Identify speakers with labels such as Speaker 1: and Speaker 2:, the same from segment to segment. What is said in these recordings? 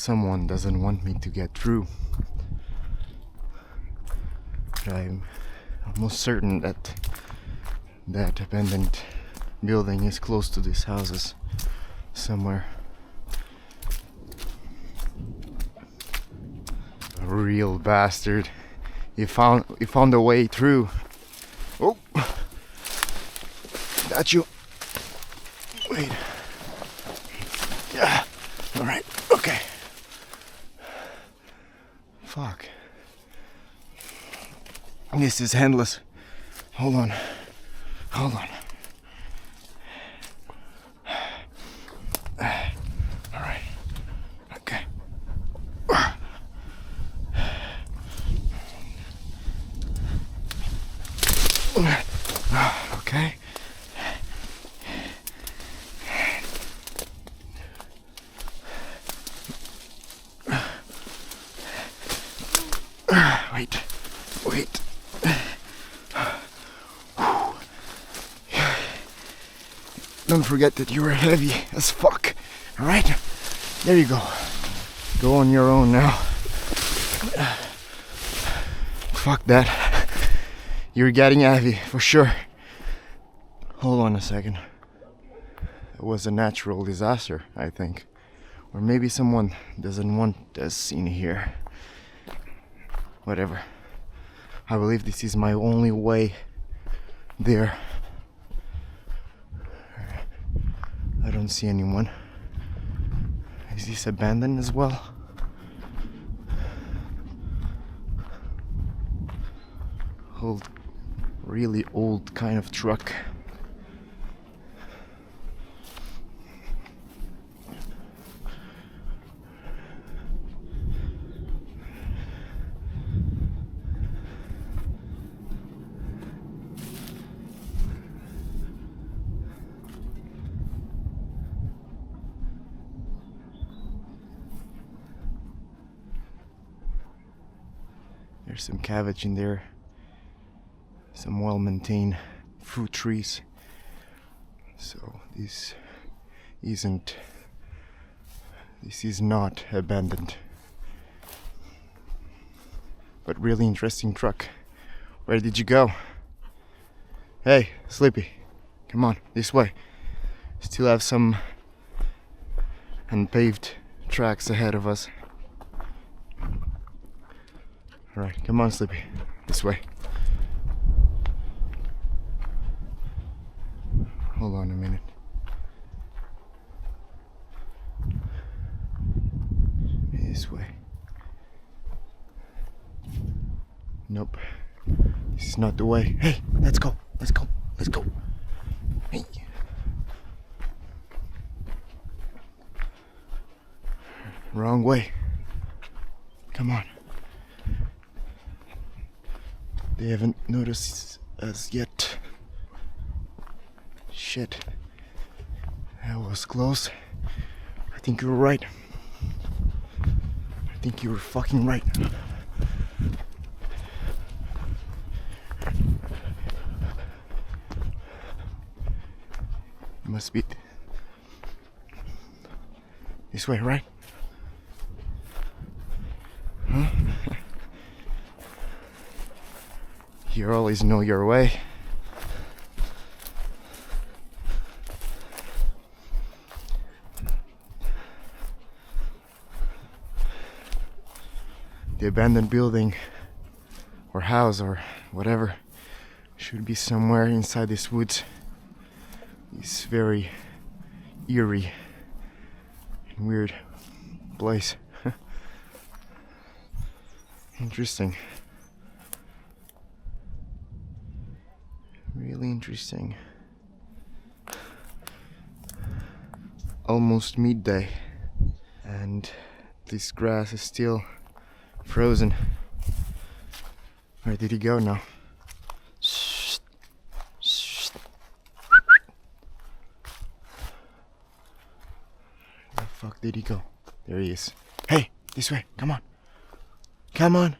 Speaker 1: someone doesn't want me to get through. But I'm almost certain that that abandoned building is close to these houses somewhere. A real bastard. You found a way through. Oh, got you. Wait. Yeah. All right. Okay. Fuck. This is endless. Hold on. Hold on. All right. Okay. Okay. Wait. Don't forget that you are heavy as fuck. Alright? There you go. Go on your own now. Fuck that. You're getting heavy for sure. Hold on a second. It was a natural disaster, I think. Or maybe someone doesn't want us in here. Whatever. I believe this is my only way there. I don't see anyone. Is this abandoned as well? Old, really old kind of truck. There's some cabbage in there, some well-maintained fruit trees. So this is not abandoned. But really interesting truck. Where did you go? Hey, Sleepy, come on, this way. Still have some unpaved tracks ahead of us. Alright, come on, Sleepy. This way. Hold on a minute. This way. Nope. This is not the way. Hey, let's go. Let's go. Let's go. Hey. Wrong way. Come on. They haven't noticed us yet. Shit. That was close. I think you were right. I think you were fucking right. Must be this way, right? Huh? You always know your way. The abandoned building or house or whatever should be somewhere inside this woods. It's very eerie and weird place. Interesting. Really interesting. Almost midday, and this grass is still frozen. Where did he go now? Where the fuck did he go? There he is. Hey, this way, come on. Come on.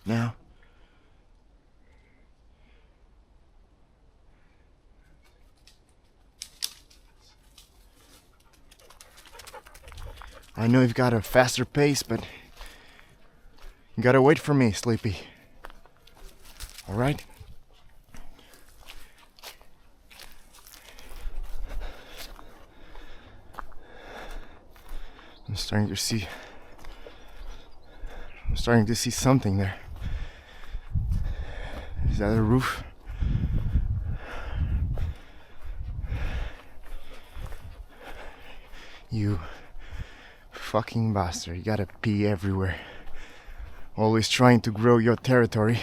Speaker 1: Now. I know you've got a faster pace, but you gotta wait for me, Sleepy. Alright? I'm starting to see something there. Is that a roof? You fucking bastard. You gotta pee everywhere. Always trying to grow your territory.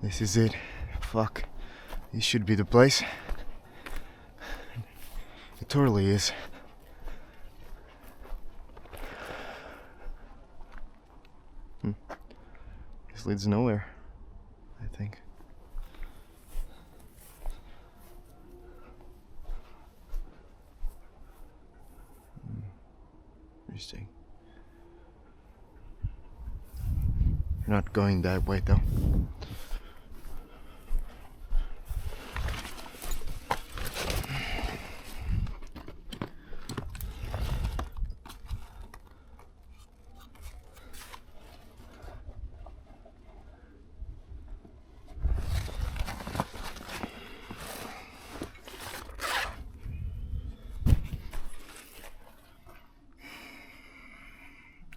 Speaker 1: This is it. Fuck. This should be the place. It totally is. This leads nowhere, I think. Interesting. You're not going that way though.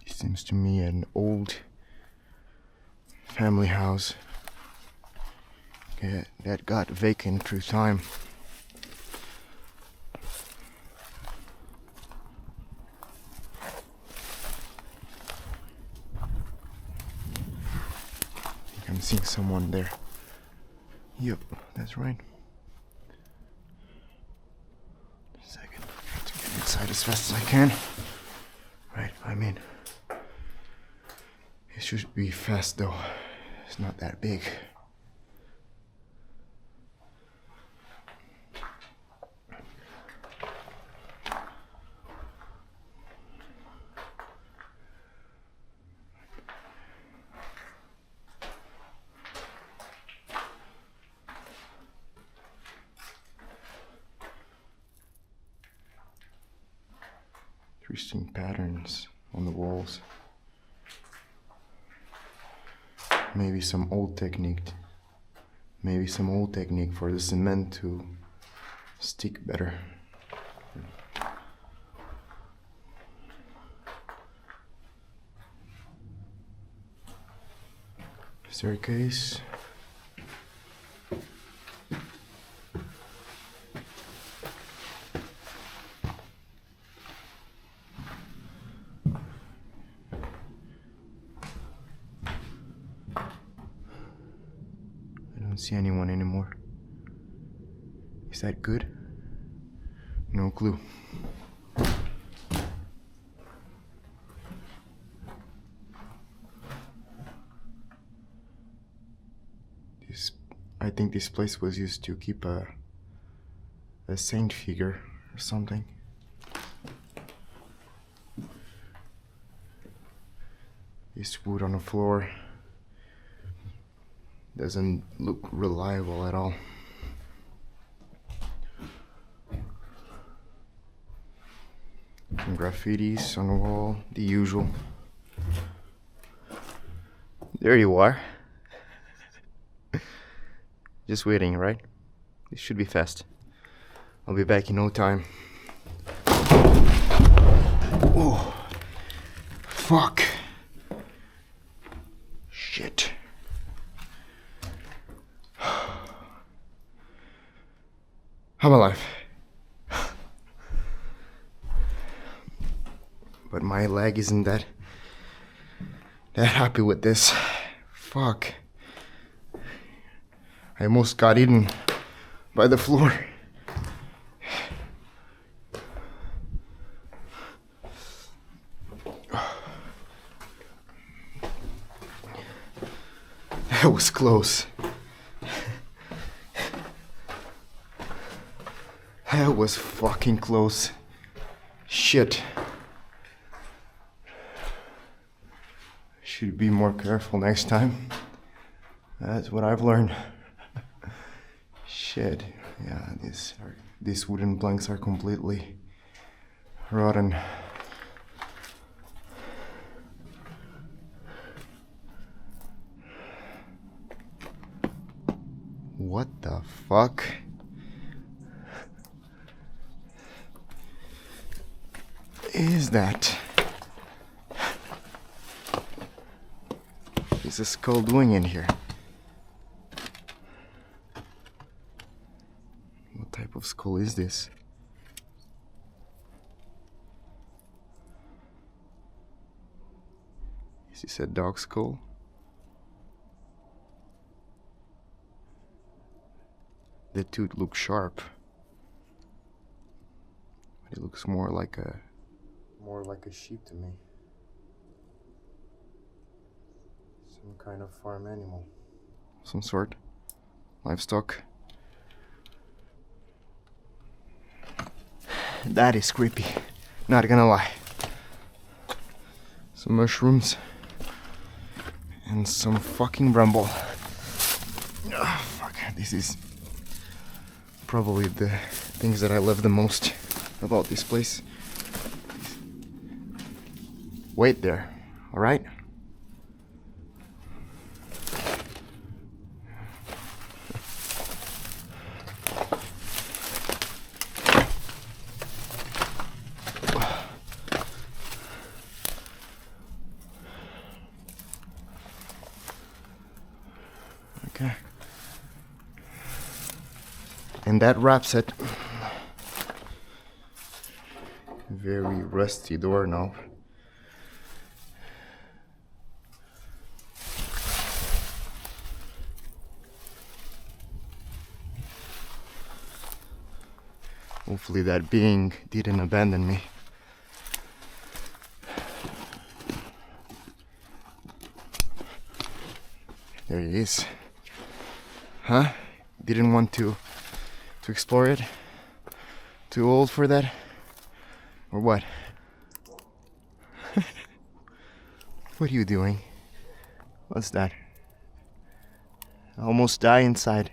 Speaker 1: Seems to me an old family house that got vacant through time. I'm seeing someone there. Yep, that's right. A second, I have to get inside as fast as I can. Right, I mean, it should be fast though. It's not that big. Interesting patterns on the walls. Maybe some old technique. Maybe some old technique for the cement to stick better. Staircase. I don't see anyone anymore. Is that good? No clue. I think this place was used to keep a saint figure or something. This wood on the floor doesn't look reliable at all. Some graffitis on the wall, the usual. There you are. Just waiting, right? This should be fast. I'll be back in no time. Oh, fuck. Shit. I'm alive. But my leg isn't that happy with this. Fuck. I almost got eaten by the floor. That was close. That was fucking close. Shit. Should be more careful next time. That's what I've learned. Shit. Yeah, these wooden planks are completely rotten. What the fuck? Is that? What is this skull doing in here? What type of skull is this? Is this a dog skull? The tooth looks sharp, but it looks more like a sheep to me. Some kind of farm animal. Some sort. Livestock. That is creepy. Not gonna lie. Some mushrooms. And some fucking bramble. Oh, fuck. This is probably the things that I love the most about this place. Wait there, alright? Okay. And that wraps it. Very rusty doorknob. Hopefully that being didn't abandon me. There he is. Huh? Didn't want to explore it? Too old for that? Or what? What are you doing? What's that? I almost die inside.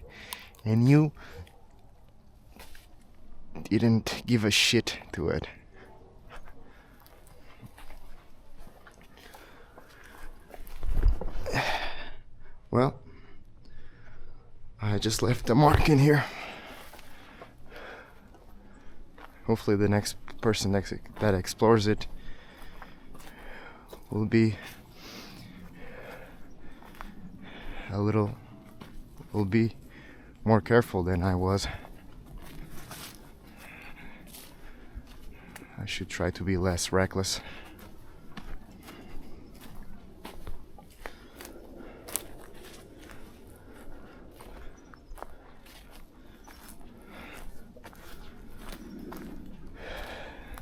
Speaker 1: And you didn't give a shit to it. Well, I just left a mark in here. Hopefully the next person that explores it will be more careful than I was. I should try to be less reckless.